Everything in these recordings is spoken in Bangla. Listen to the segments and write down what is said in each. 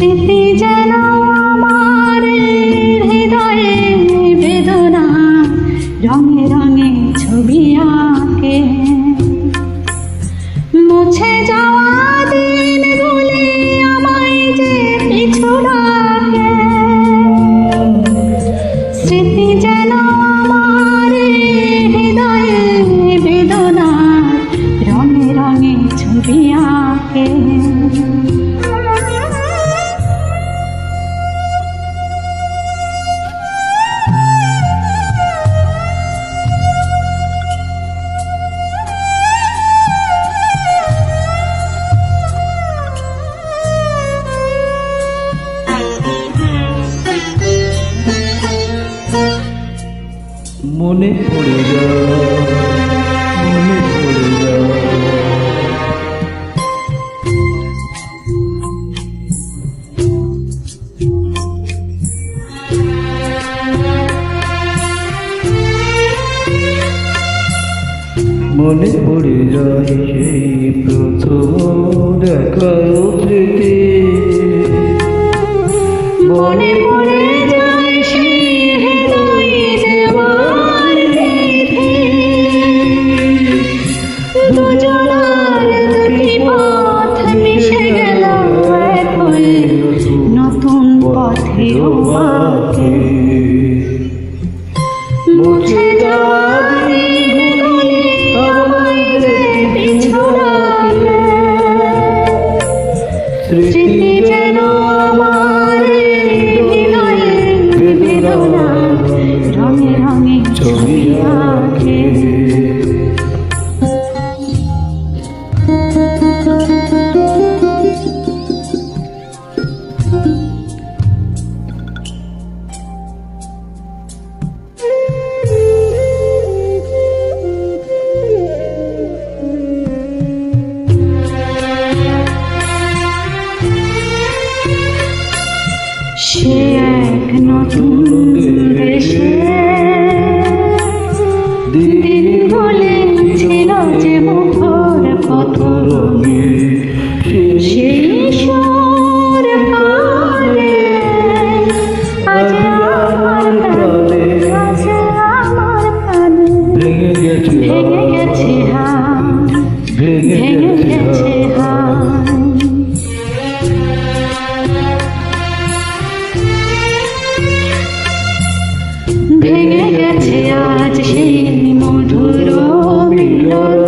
স্মৃতি যেন আমার হৃদয়ে বেদনা রঙে রঙে ছবি আঁকে মুছে যাওয়া দিনগুলি আমায় যে পিছু ডাকে স্মৃতি যেন আমার হৃদয়ে বেদনা রঙে রঙে ছবি আঁকে মনে পড়ে যায় মনে পড়ে যায় মনে পড়ে যায় সেই প্রথম দেখা স্মৃতি মনে পড়ে যায় সেই হৃদয়ে দেওয়ার বিধি দুজনার দুটি পথ মিশে গেল এক হয়ে নতুন পথের বাঁকে মুছে যাওয়া দিনগুলি আমায় যে পিছু ডাকে স্মৃতি যেন আমার হৃদয়ে বেদনা রঙে রঙে ছবি আঁকে সে এক নতুন দেশে দিনগুলি ছিল যে মুখর কত রঙে সেই সুর কালে আজ আমার প্রাণে আজ আমার প্রাণে ভেঙে গেছে হাত ভেঙে গেছে হাত ভেঙে গেছে আজ সেই মধুর মিলন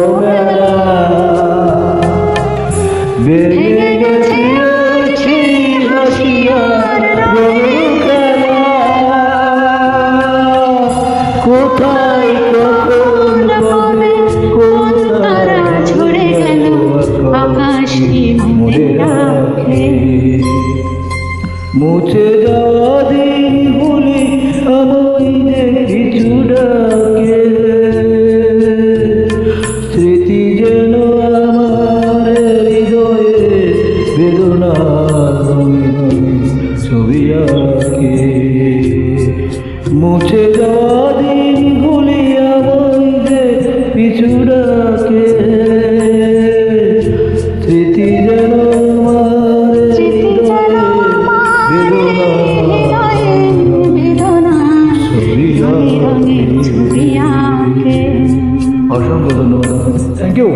ভেঙে গেছে আজ সেই হাসি আর কোথায় কখন পরে কোন তারা ঝরে গেল আকাশ কি মনে রাখে মুছে যাওয়া দিনগুলি আমায় যে পিছু ডাকে স্মৃতি যেন আমার হৃদয়ে বেদনা রঙে রঙে ছবি আঁকে মুছে যাওয়া দিনগুলি আমায় যে পিছু ডাকে স্মৃতি যেন আমার অসংখ্য ধন্যবাদ থ্যাংক ইউ